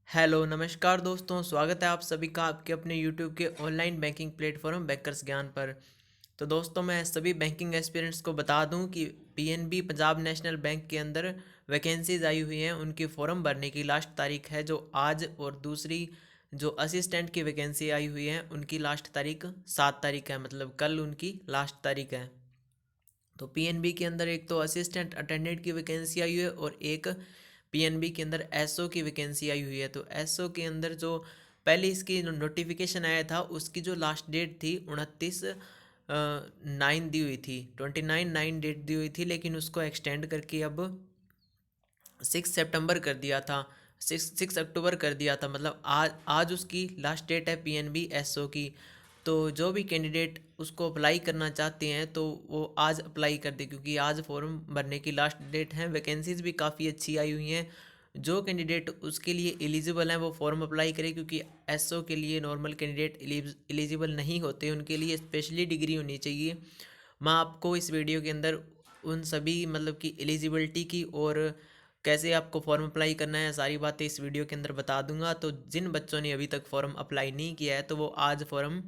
Hello नमस्कार दोस्तों, स्वागत है आप सभी का आपके अपने यूट्यूब के ऑनलाइन बैंकिंग प्लेटफॉर्म बैंकर्स ज्ञान पर। तो दोस्तों, मैं सभी बैंकिंग एस्पिरेंट्स को बता दूं कि पीएनबी पंजाब नेशनल बैंक के अंदर वैकेंसीज आई हुई हैं। उनकी फॉर्म भरने की लास्ट तारीख है जो आज, और दूसरी जो असिस्टेंट की वैकेंसी आई हुई है उनकी लास्ट तारीख 7 तारीख है, मतलब कल उनकी लास्ट तारीख है। तो पीएनबी के अंदर एक तो असिस्टेंट अटेंडेंट की वैकेंसी आई हुई है और एक पीएनबी के अंदर एसओ की वैकेंसी आई हुई है। तो एसओ के अंदर जो पहले इसकी नोटिफिकेशन आया था उसकी जो लास्ट डेट थी 29/9 दी हुई थी, 29/9 डेट दी हुई थी, लेकिन उसको एक्सटेंड करके अब 6 सितंबर कर दिया था, 6 अक्टूबर कर दिया था। मतलब आज आज उसकी लास्ट डेट है पीएनबी एसओ की। तो जो भी कैंडिडेट उसको अप्लाई करना चाहते हैं तो वो आज अप्लाई कर दे, क्योंकि आज फॉर्म भरने की लास्ट डेट है। वैकेंसीज भी काफ़ी अच्छी आई हुई हैं। जो कैंडिडेट उसके लिए एलिजिबल हैं वो फॉर्म अप्लाई करें, क्योंकि एसओ के लिए नॉर्मल कैंडिडेट एलिजिबल नहीं होते, उनके लिए स्पेशली डिग्री होनी चाहिए। मैं आपको इस वीडियो के अंदर उन सभी मतलब कि एलिजिबिलिटी की और कैसे आपको फॉर्म अप्लाई करना है सारी बातें इस वीडियो के अंदर बता दूंगा। तो जिन बच्चों ने अभी तक फॉर्म अप्लाई नहीं किया है तो वो आज फॉर्म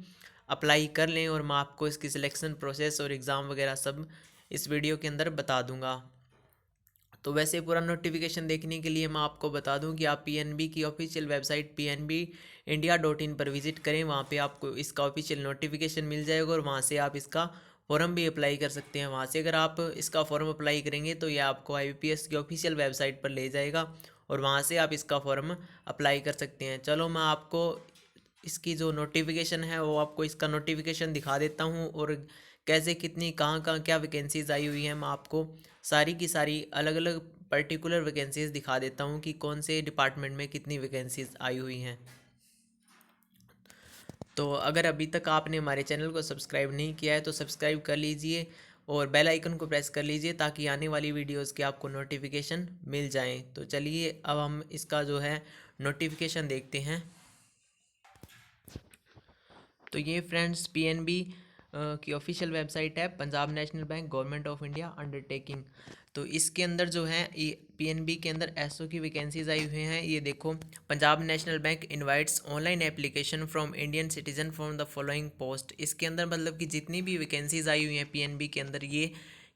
अप्लाई कर लें, और मैं आपको इसकी सिलेक्शन प्रोसेस और एग्ज़ाम वगैरह सब इस वीडियो के अंदर बता दूंगा। तो वैसे पूरा नोटिफिकेशन देखने के लिए मैं आपको बता दूं कि आप पीएनबी की ऑफिशियल वेबसाइट pnbindia.in पर विजिट करें। वहाँ पे आपको इसका ऑफिशियल नोटिफिकेशन मिल जाएगा और वहाँ से आप इसका फॉर्म भी अप्लाई कर सकते हैं। वहाँ से अगर आप इसका फॉर्म अप्लाई करेंगे तो यह आपको आईबीपीएस की ऑफिशियल वेबसाइट पर ले जाएगा और वहाँ से आप इसका फॉर्म अप्लाई कर सकते हैं। चलो, मैं आपको इसकी जो नोटिफिकेशन है वो आपको इसका नोटिफिकेशन दिखा देता हूँ, और कैसे कितनी कहाँ कहाँ क्या वैकेंसीज़ आई हुई हैं मैं आपको सारी की सारी अलग अलग पर्टिकुलर वैकेंसीज़ दिखा देता हूँ कि कौन से डिपार्टमेंट में कितनी वैकेंसीज़ आई हुई हैं। तो अगर अभी तक आपने हमारे चैनल को सब्सक्राइब नहीं किया है तो सब्सक्राइब कर लीजिए और बेल आइकन को प्रेस कर लीजिए ताकि आने वाली वीडियोस के आपको नोटिफिकेशन मिल जाएं। तो चलिए अब हम इसका जो है नोटिफिकेशन देखते हैं। तो ये फ्रेंड्स पीएनबी की ऑफिशियल वेबसाइट है, Punjab national bank government of India undertaking. तो इसके अंदर जो है ये पीएनबी के अंदर एसओ की वैकेंसीज आई हुई हैं। ये देखो, Punjab national bank invites online application from Indian citizen from the following post. इसके अंदर मतलब कि जितनी भी वैकेंसीज आई हुई हैं पीएनबी के अंदर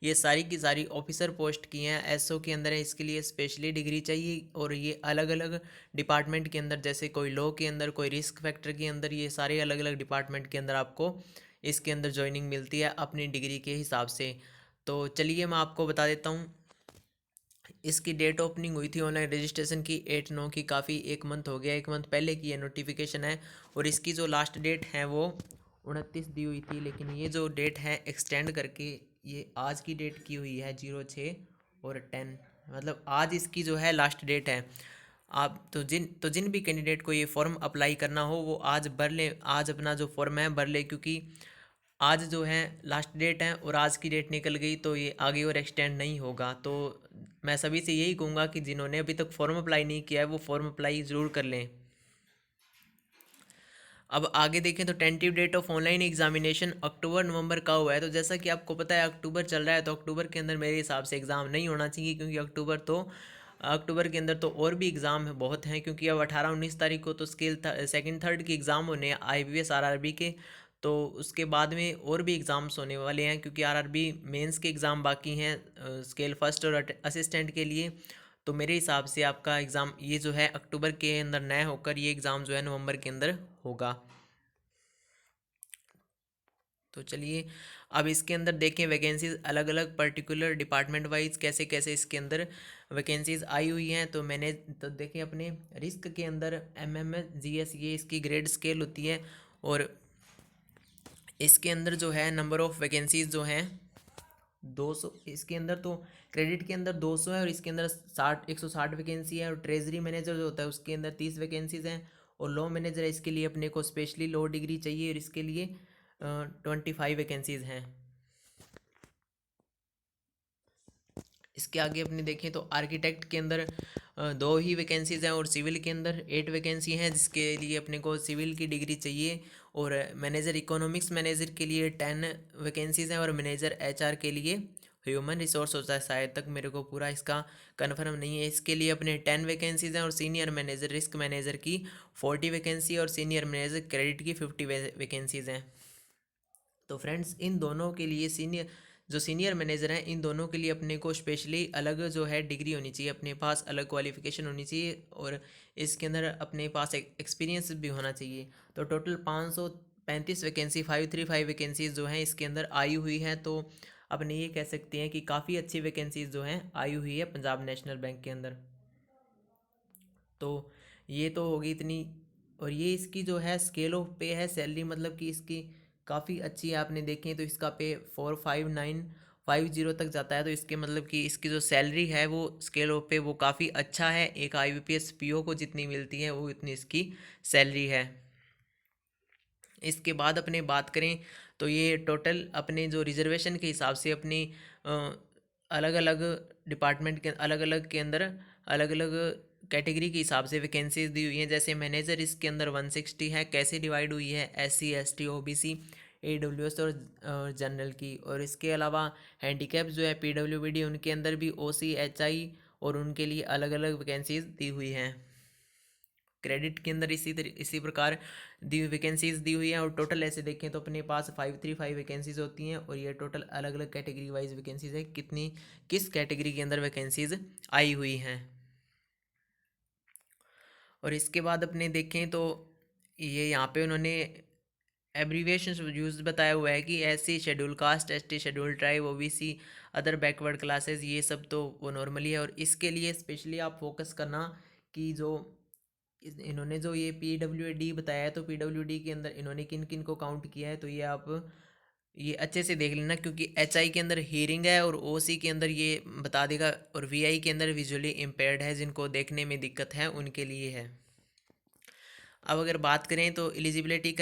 ये सारी की सारी ऑफिसर पोस्ट की हैं। एसओ के अंदर है, इसके लिए स्पेशली डिग्री चाहिए, और ये अलग अलग डिपार्टमेंट के अंदर, जैसे कोई लॉ के अंदर, कोई रिस्क फैक्टर के अंदर, ये सारे अलग अलग डिपार्टमेंट के अंदर आपको इसके अंदर ज्वाइनिंग मिलती है अपनी डिग्री के हिसाब से। तो चलिए मैं आपको बता देता हूँ। इसकी डेट ओपनिंग हुई थी ऑनलाइन रजिस्ट्रेशन की 8/9 की, काफ़ी एक मंथ हो गया, एक मंथ पहले की ये नोटिफिकेशन है। और इसकी जो लास्ट डेट है वो 29 दी हुई थी, लेकिन ये जो डेट है एक्सटेंड करके ये आज की डेट की हुई है 06/10, मतलब आज इसकी जो है लास्ट डेट है। आप तो जिन भी कैंडिडेट को ये फॉर्म अप्लाई करना हो वो आज भर ले, आज अपना जो फॉर्म है भर ले, क्योंकि आज जो है लास्ट डेट है और आज की डेट निकल गई तो ये आगे और एक्सटेंड नहीं होगा। तो मैं सभी से यही कहूँगा कि जिन्होंने अभी तक फॉर्म अप्लाई नहीं किया है वो फॉर्म अप्लाई ज़रूर कर लें। अब आगे देखें तो tentative date of online examination October November का हुआ है। तो जैसा कि आपको पता है अक्टूबर चल रहा है, तो अक्टूबर के अंदर मेरे हिसाब से एग्ज़ाम नहीं होना चाहिए, क्योंकि अक्टूबर के अंदर तो और भी एग्ज़ाम बहुत हैं, क्योंकि अब 18-19 तारीख को तो स्केल सेकंड थर्ड के एग्ज़ाम होने हैं आईबीएस आरआरबी के। तो उसके बाद में और भी एग्ज़ाम्स होने वाले हैं, क्योंकि आरआरबी मेंस के एग्ज़ाम बाकी हैं स्केल फर्स्ट और असिस्टेंट के लिए। तो मेरे हिसाब से आपका एग्ज़ाम ये जो है अक्टूबर के अंदर न होकर ये एग्ज़ाम जो है नवंबर के अंदर होगा। तो चलिए अब इसके अंदर देखें वैकेंसीज अलग अलग पर्टिकुलर डिपार्टमेंट वाइज कैसे कैसे इसके अंदर वैकेंसीज आई हुई हैं। तो मैंने तो देखें अपने रिस्क के अंदर एमएमएस जीएस ये इसकी ग्रेड स्केल होती है, और इसके अंदर जो है नंबर ऑफ़ वैकेंसीज जो हैं 200। इसके अंदर तो क्रेडिट के अंदर 200 है, और इसके अंदर 160 वैकेंसी है। और ट्रेजरी मैनेजर जो होता है उसके अंदर 30 वैकेंसीज हैं, और लॉ मैनेजर है इसके लिए अपने को स्पेशली लॉ डिग्री चाहिए, और इसके लिए 25 वैकेंसीज हैं। इसके आगे अपने देखें तो आर्किटेक्ट के अंदर 2 ही वैकेंसीज हैं, और सिविल के अंदर 8 वैकेंसी हैं जिसके लिए अपने को सिविल की डिग्री चाहिए। और मैनेजर इकोनॉमिक्स मैनेजर के लिए 10 वैकेंसीज हैं, और मैनेजर एचआर के लिए ह्यूमन रिसोर्स होता है शायद, तक मेरे को पूरा इसका कन्फर्म नहीं है। इसके लिए अपने 10 वैकेंसीज हैं और सीनियर मैनेजर रिस्क मैनेजर की 40 वैकेंसी और सीनियर मैनेजर क्रेडिट की 50 वैकेंसीज हैं। तो फ्रेंड्स इन दोनों के लिए सीनियर मैनेजर हैं, इन दोनों के लिए अपने को स्पेशली अलग जो है डिग्री होनी चाहिए, अपने पास अलग क्वालिफिकेशन होनी चाहिए और इसके अंदर अपने पास एक्सपीरियंस भी होना चाहिए। तो टोटल 535 वैकेंसी 535 वैकेंसीज जो हैं इसके अंदर आई हुई हैं। तो अपने ये कह सकते हैं कि काफ़ी अच्छी वैकेंसीज जो हैं आई हुई है पंजाब नेशनल बैंक के अंदर। तो ये तो होगी इतनी। और ये इसकी जो है स्केल ऑफ पे है सैलरी, मतलब कि इसकी काफ़ी अच्छी है। आपने देखें तो इसका पे 45950 तक जाता है। तो इसके मतलब कि इसकी जो सैलरी है वो स्केल ऑफ पे वो काफ़ी अच्छा है। एक IBPS PO को जितनी मिलती है वो इतनी इसकी सैलरी है। इसके बाद अपने बात करें तो ये टोटल अपने जो रिजर्वेशन के हिसाब से अपनी अलग अलग डिपार्टमेंट के अलग अलग के अंदर अलग अलग कैटेगरी के हिसाब से वैकेंसीज दी हुई हैं। जैसे मैनेजर इसके अंदर 160 है। कैसे डिवाइड हुई है? SC ST OBC AWS और जनरल की। और इसके अलावा हैंडीकैप जो है PWBD उनके अंदर भी OC HI और उनके लिए अलग अलग वैकेंसीज दी हुई हैं। क्रेडिट के अंदर इसी प्रकार दी हुई वैकेंसीज दी हुई हैं। और टोटल ऐसे देखें तो अपने पास 535 वैकेंसीज होती हैं और ये टोटल अलग अलग कैटेगरी वाइज वैकेंसीज है, कितनी किस कैटेगरी के अंदर वैकेंसीज आई हुई हैं। और इसके बाद अपने देखें तो ये यहाँ पे उन्होंने एब्रीविएशन यूज बताया हुआ है कि SC schedule caste, ST schedule tribe, OBC other backward classes, ये सब तो वो नॉर्मली है। और इसके लिए स्पेशली आप फोकस करना कि जो इन्होंने जो ये PWD बताया है तो PWD के अंदर इन्होंने किन किन को काउंट किया है तो ये आप ये अच्छे से देख लेना, क्योंकि HI के अंदर हीयरिंग है और OC के अंदर ये बता देगा और VI के अंदर विजुअली इम्पेयर्ड है, जिनको देखने में दिक्कत है उनके लिए है। अब अगर बात करें तो एलिजिबिलिटी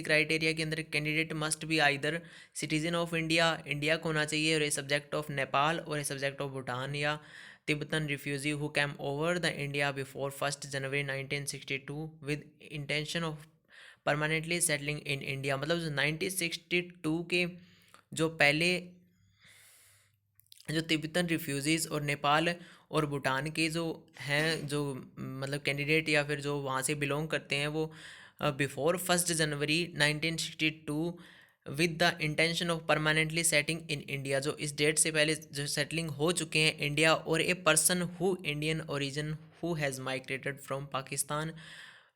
क्राइटेरिया के अंदर candidate must be either citizen of India को होना चाहिए, और ए सब्जेक्ट ऑफ नेपाल और ए सब्जेक्ट ऑफ भूटान या Tibetan refugee who came over the India before 1 January 1962 with intention of permanently settling in India. मतलब जो 1962 के जो पहले जो तिब्बतन रिफ्यूजीज़ और नेपाल और भूटान के जो हैं जो मतलब कैंडिडेट या फिर जो वहाँ से बिलोंग करते हैं वो before 1 January 1962 with the intention of permanently setting in India, जो इस डेट से पहले जो सेटलिंग हो चुके हैं इंडिया, और a person who Indian origin who has migrated from Pakistan.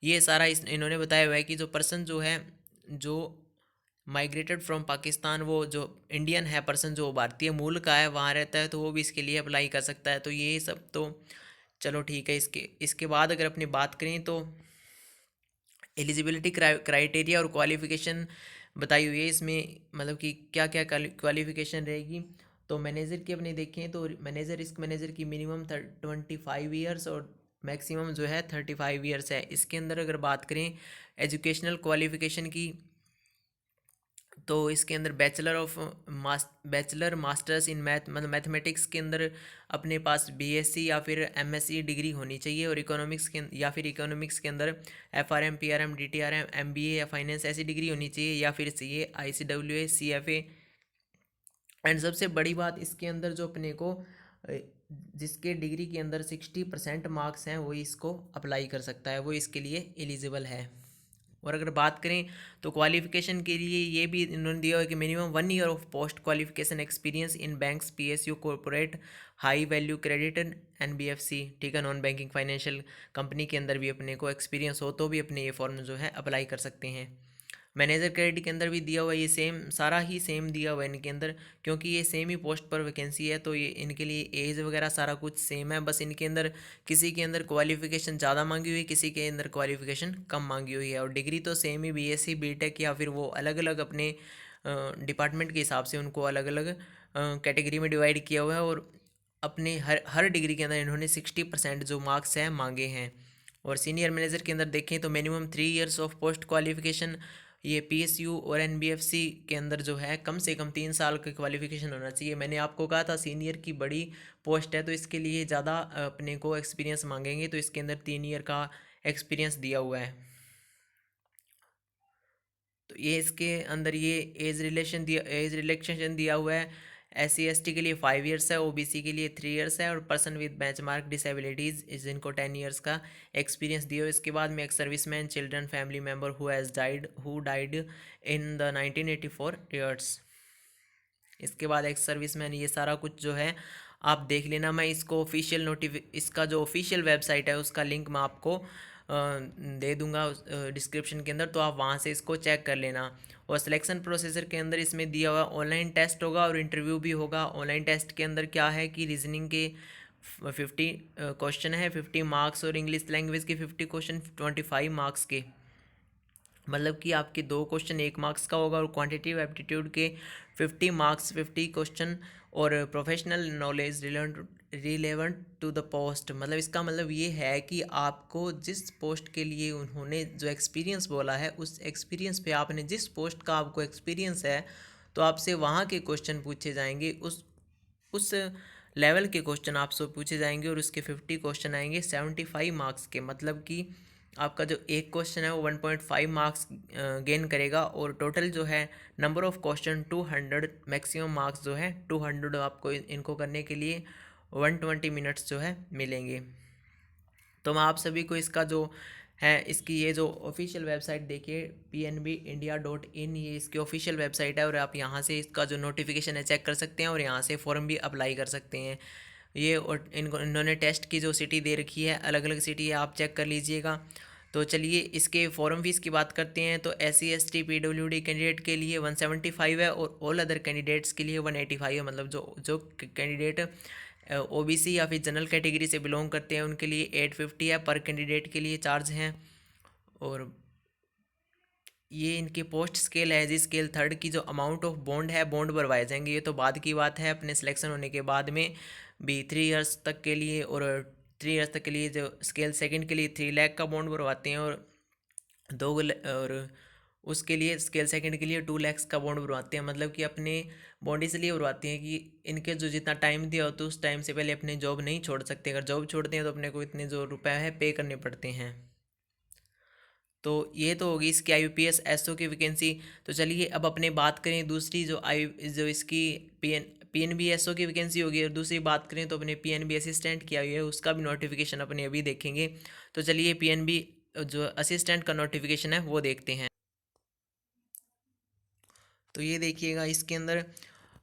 ये सारा इन्होंने बताया हुआ है कि जो पर्सन जो है जो माइग्रेटेड फ्रॉम पाकिस्तान, वो जो इंडियन है पर्सन जो भारतीय मूल का है वहाँ रहता है, तो वो भी इसके लिए अप्लाई कर सकता है। तो ये सब तो चलो ठीक है। इसके बाद अगर अपनी बात करें तो एलिजिबिलिटी क्राइटेरिया और क्वालिफिकेशन बताई हुई है इसमें, मतलब कि क्या क्या क्वालिफिकेशन रहेगी। तो मैनेजर की अपने देखें तो मैनेजर रिस्क मैनेजर की मिनिमम 25 ईयर्स और मैक्सिमम जो है 35 ईयर्स है। इसके अंदर अगर बात करें एजुकेशनल क्वालिफिकेशन की तो इसके अंदर बैचलर मास्टर्स इन मैथ मतलब मैथमेटिक्स के अंदर अपने पास BSc या फिर MSc डिग्री होनी चाहिए, और इकोनॉमिक्स के या फिर इकोनॉमिक्स के अंदर FRM PRM DTRM MBA या फाइनेंस ऐसी डिग्री होनी चाहिए, या फिर CA ICWA CFA। एंड सबसे बड़ी बात इसके अंदर जो अपने को जिसके डिग्री के अंदर 60% मार्क्स हैं वही इसको अप्लाई कर सकता है, वो इसके लिए एलिजिबल है। और अगर बात करें तो क्वालिफिकेशन के लिए ये भी इन्होंने दिया है कि minimum 1 year of post qualification experience in banks PSU corporate high value credit NBFC, ठीक है, नॉन बैंकिंग फाइनेंशियल कंपनी के अंदर भी अपने को एक्सपीरियंस हो तो भी अपने ये फॉर्म जो है अप्लाई कर सकते हैं। मैनेजर क्रेडिट के अंदर भी दिया हुआ है ये सेम, सारा ही सेम दिया हुआ है इनके अंदर, क्योंकि ये सेम ही पोस्ट पर वैकेंसी है तो ये इनके लिए एज वगैरह सारा कुछ सेम है। बस इनके अंदर किसी के अंदर क्वालिफिकेशन ज़्यादा मांगी हुई है, किसी के अंदर क्वालिफिकेशन कम मांगी हुई है, और डिग्री तो सेम ही BSc BTech या फिर वो अलग अलग अपने डिपार्टमेंट के हिसाब से उनको अलग अलग कैटेगरी में डिवाइड किया हुआ है। और अपने हर डिग्री के अंदर इन्होंने 60% जो मार्क्स हैं मांगे हैं। और सीनियर मैनेजर के अंदर देखें तो minimum 3 years of post qualification, ये PSU और NBFC के अंदर जो है कम से कम 3 साल का क्वालिफिकेशन होना चाहिए। मैंने आपको कहा था सीनियर की बड़ी पोस्ट है तो इसके लिए ज़्यादा अपने को एक्सपीरियंस मांगेंगे, तो इसके अंदर 3 ईयर का एक्सपीरियंस दिया हुआ है। तो ये इसके अंदर ये एज रिलेक्शन दिया हुआ है। SC/ST के लिए 5 ईयर्स है, OBC के लिए 3 ईयर्स है, और पर्सन विद बेंचमार्क डिसेबिलिटीज़ इस इनको 10 ईयर्स का एक्सपीरियंस दियो। इसके बाद में एक serviceman children family member who died in the 1984 years. इसके बाद एक सर्विसमैन, ये सारा कुछ जो है आप देख लेना। मैं इसको इसका जो ऑफिशियल वेबसाइट है उसका लिंक मैं आपको दे दूंगा डिस्क्रिप्शन के अंदर, तो आप वहाँ से इसको चेक कर लेना। और सिलेक्शन प्रोसेसर के अंदर इसमें दिया हुआ ऑनलाइन टेस्ट होगा और इंटरव्यू भी होगा। ऑनलाइन टेस्ट के अंदर क्या है कि रीजनिंग के 50 क्वेश्चन है, 50 मार्क्स, और इंग्लिश लैंग्वेज के 50 क्वेश्चन 25 मार्क्स के। मतलब कि आपके 2 क्वेश्चन 1 मार्क्स का होगा, और क्वांटिटेटिव एप्टीट्यूड के 50 मार्क्स 50 क्वेश्चन, और professional knowledge relevant to the post. मतलब इसका मतलब ये है कि आपको जिस पोस्ट के लिए उन्होंने जो एक्सपीरियंस बोला है, उस एक्सपीरियंस पे आपने जिस पोस्ट का आपको एक्सपीरियंस है, तो आपसे वहाँ के क्वेश्चन पूछे जाएंगे, उस लेवल के क्वेश्चन आपसे पूछे जाएंगे, और उसके 50 क्वेश्चन आएंगे 75 मार्क्स के। मतलब कि आपका जो एक क्वेश्चन है वो 1.5 मार्क्स गेन करेगा, और टोटल जो है number of question 200, maximum marks जो है 200 आपको इनको करने के लिए 120 मिनट्स जो है मिलेंगे। तो मैं आप सभी को इसका जो है, इसकी ये जो ऑफिशियल वेबसाइट देखिए pnbindia.in, ये इसकी ऑफिशियल वेबसाइट है, और आप यहाँ से इसका जो नोटिफिकेशन है चेक कर सकते हैं, और यहाँ से फॉर्म भी अप्लाई कर सकते हैं। ये और इन्होंने टेस्ट की जो सिटी दे रखी है, अलग अलग सिटी है, आप चेक कर लीजिएगा। तो चलिए इसके फॉर्म फीस की बात करते हैं। तो SC/ST PWD कैंडिडेट के लिए 175 है, और ऑल अदर कैंडिडेट्स के लिए 185 है। मतलब जो जो कैंडिडेट OBC या फिर जनरल कैटेगरी से बिलोंग करते हैं उनके लिए 850 है पर कैंडिडेट के लिए चार्ज हैं। और ये इनके पोस्ट स्केल है, एज स्केल 3 की जो अमाउंट ऑफ बॉन्ड है, बॉन्ड भरवाए जाएंगे। ये तो बाद की बात है, अपने सिलेक्शन होने के बाद में भी 3 ईयर्स तक के लिए, और 3 ईयर्स तक के लिए जो स्केल 2 के लिए 3 लाख का बॉन्ड भरवाते हैं, और और उसके लिए स्केल 2 के लिए 2 लाख का बॉन्ड भरवाते हैं। मतलब कि अपने बॉन्ड इसलिए भरवाते हैं कि इनके जो जितना टाइम दिया हो तो उस टाइम से पहले अपने जॉब नहीं छोड़ सकते। अगर जॉब छोड़ते हैं तो अपने को इतने जो रुपए है पे करने पड़ते हैं। तो ये तो होगी इसकी IPS SO की वैकेंसी। तो चलिए अब अपने बात करें दूसरी जो इसकी PNB SO की वैकेंसी होगी, और दूसरी बात करें तो अपने PNB असिस्टेंट की आई है, उसका भी नोटिफिकेशन अपने अभी देखेंगे। तो चलिए PNB जो असिस्टेंट का नोटिफिकेशन है वो देखते हैं। तो ये देखिएगा इसके अंदर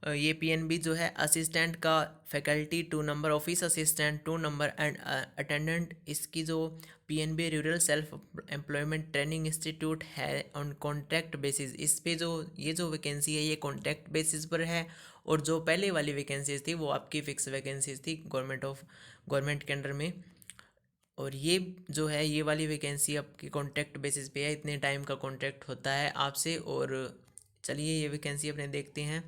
ये PNB जो है असिस्टेंट का faculty 2 number, office assistant 2 number, and attendant. इसकी जो PNB rural self employment training institute है ऑन कॉन्ट्रैक्ट बेसिस। इस पे जो ये जो वैकेंसी है ये कॉन्ट्रैक्ट बेसिस पर है, और जो पहले वाली वैकेंसीज थी वो आपकी फिक्स वैकेंसीज थी गवर्नमेंट के अंडर में। और ये जो है ये वाली वैकेंसी आपकी कॉन्ट्रैक्ट बेसिस पे है, इतने टाइम का कॉन्ट्रैक्ट होता है आपसे। और चलिए ये वैकेंसी अपने देखते हैं।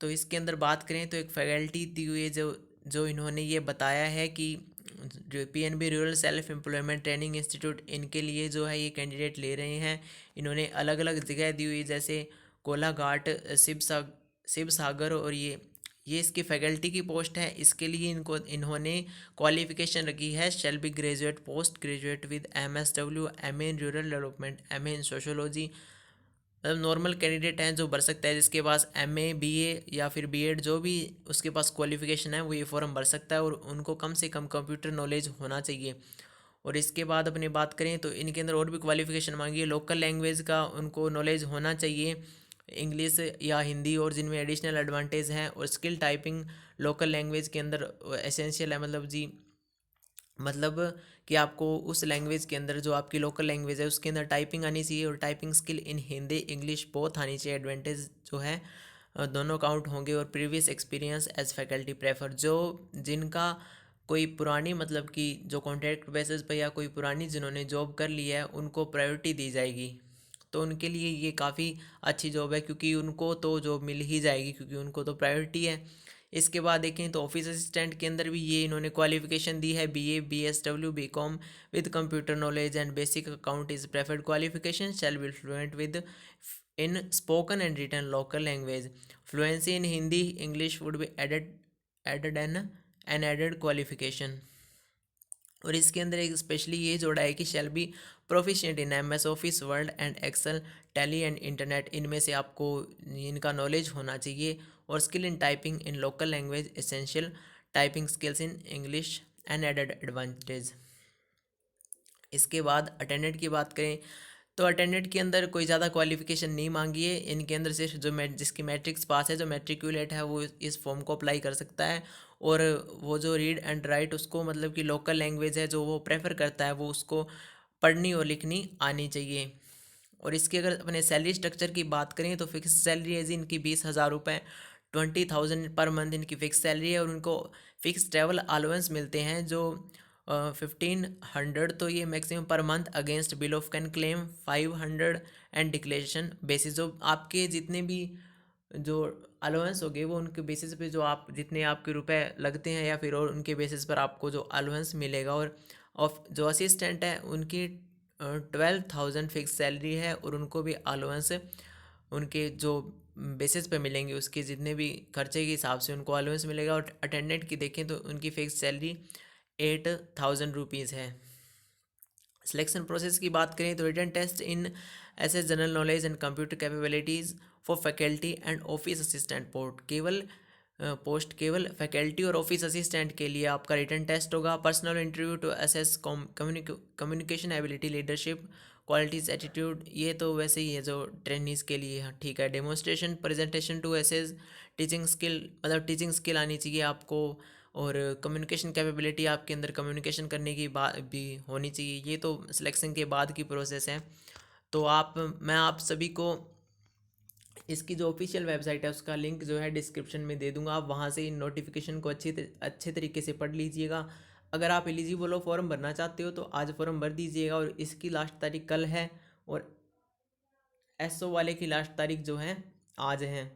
तो इसके अंदर बात करें तो एक फैकल्टी दी हुई है, जो जो इन्होंने ये बताया है कि जो PNB rural self employment training institute, इनके लिए जो है ये कैंडिडेट ले रहे हैं। इन्होंने अलग अलग जगह दी हुई, जैसे कोलाघाट, शिव सागर, और ये इसकी फैकल्टी की पोस्ट है। इसके लिए इन्होंने क्वालिफिकेशन रखी है shall be graduate, post graduate with MSW, MA in rural development, MA in sociology. मतलब नॉर्मल कैंडिडेट हैं जो भर सकता है, जिसके पास MA BA या फिर B.Ed जो भी उसके पास क्वालिफिकेशन है वो ये फॉर्म भर सकता है, और उनको कम से कम कंप्यूटर नॉलेज होना चाहिए। और इसके बाद अपनी बात करें तो इनके अंदर और भी क्वालिफिकेशन मांगी है। लोकल लैंग्वेज का उनको नॉलेज होना चाहिए, इंग्लिश या हिंदी, और जिनमें एडिशनल एडवांटेज हैं। और स्किल टाइपिंग लोकल लैंग्वेज के अंदर एसेंशियल है। मतलब जी, मतलब कि आपको उस लैंग्वेज के अंदर, जो आपकी लोकल लैंग्वेज है उसके अंदर टाइपिंग आनी चाहिए, और typing skill in Hindi English both आनी चाहिए। एडवांटेज जो है दोनों काउंट होंगे। और previous experience as faculty prefer, जो जिनका कोई पुरानी, मतलब कि जो कॉन्ट्रैक्ट बेसिस पे या कोई पुरानी जिन्होंने जॉब कर ली है उनको प्रायोरिटी दी जाएगी। तो उनके लिए ये काफ़ी अच्छी जॉब है, क्योंकि उनको तो जॉब मिल ही जाएगी, क्योंकि उनको तो प्रायोरिटी है। इसके बाद देखें तो ऑफिस असिस्टेंट के अंदर भी ये इन्होंने क्वालिफिकेशन दी है, BA BSW BCom with computer knowledge and basic account is preferred qualification, shall be fluent with in spoken and written local language, fluency in Hindi English would be added added an added qualification. और इसके अंदर एक specially ये जोड़ा है कि shall be proficient in MS office, word and excel, tally and internet. इनमें से आपको इनका नॉलेज होना चाहिए। और skill in typing in local language essential, typing skills in English and added advantage. इसके बाद अटेंडेंट की बात करें तो अटेंडेंट के अंदर कोई ज़्यादा क्वालिफिकेशन नहीं मांगी है। इनके अंदर सिर्फ जो जिसकी मैट्रिक्स पास है, जो मैट्रिकुलेट है, वो इस फॉर्म को अप्लाई कर सकता है। और वो जो रीड एंड राइट उसको मतलब कि लोकल लैंग्वेज है जो वो प्रेफर करता है, वो उसको पढ़नी और लिखनी आनी चाहिए। और इसकी अगर अपने सैलरी स्ट्रक्चर की बात करें तो फिक्स सैलरी है जी इनकी 20,000 रुपये, 20,000 पर मंथ इनकी फ़िक्स सैलरी है। और उनको फ़िक्स ट्रैवल अलाउंस मिलते हैं जो 1,500, तो ये maximum per month against bill of can claim 500 and declaration basis. जो आपके जितने भी जो अलाउंस हो गए वो उनके बेसिस पे जो आप जितने आपके रुपए लगते हैं या फिर और उनके बेसिस पर आपको जो अलाउंस मिलेगा। और ऑफ जो असिस्टेंट है उनकी 12,000 फिक्स सैलरी है और उनको भी अलाउंस उनके जो बेसिस पे मिलेंगे उसके जितने भी खर्चे के हिसाब से उनको अलाउंस मिलेगा। और अटेंडेंट की देखें तो उनकी फिक्स सैलरी 8,000 रुपीज़ है। सिलेक्शन प्रोसेस की बात करें तो written test in SS general knowledge and computer capabilities for faculty and office assistant post केवल फैकल्टी और ऑफिस असिस्टेंट के लिए आपका रिटन टेस्ट होगा। Personal interview to assess communication ability, leadership qualities, attitude, ये तो वैसे ही है जो ट्रेनिंग्स के लिए। हाँ ठीक है। Demonstration presentation to assess teaching skill, मतलब टीचिंग स्किल आनी चाहिए आपको। और कम्युनिकेशन कैपेबिलिटी आपके अंदर कम्युनिकेशन करने की बात भी होनी चाहिए। ये तो सिलेक्शन के बाद की प्रोसेस है। तो मैं आप सभी को इसकी जो ऑफिशियल वेबसाइट है उसका लिंक जो है डिस्क्रिप्शन में दे दूंगा। आप वहाँ से इन नोटिफिकेशन को अच्छे तरीके से पढ़ लीजिएगा। अगर आप एलिजिबल हो, फॉर्म भरना चाहते हो तो आज फॉर्म भर दीजिएगा। और इसकी लास्ट तारीख कल है और एसओ वाले की लास्ट तारीख जो है आज है।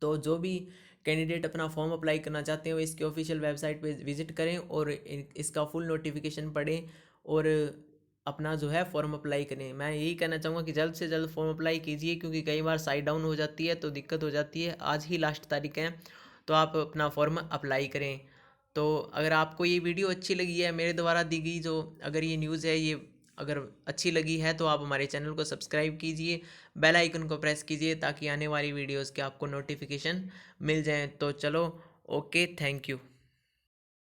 तो जो भी कैंडिडेट अपना फॉर्म अप्लाई करना चाहते हैं वो इसके ऑफिशियल वेबसाइट पे विजिट करें और इसका फुल नोटिफिकेशन पढ़ें और अपना जो है फॉर्म अप्लाई करें। मैं यही कहना चाहूँगा कि जल्द से जल्द फॉर्म अप्लाई कीजिए क्योंकि कई बार साइड डाउन हो जाती है तो दिक्कत हो जाती है। आज ही लास्ट तारीख है तो आप अपना फॉर्म अप्लाई करें। तो अगर आपको ये वीडियो अच्छी लगी है मेरे द्वारा दी गई जो अगर ये न्यूज़ है ये अगर अच्छी लगी है तो आप हमारे चैनल को सब्सक्राइब कीजिए, बेल आइकन को प्रेस कीजिए ताकि आने वाली वीडियोस के आपको नोटिफिकेशन मिल जाएं। तो चलो, ओके, थैंक यू।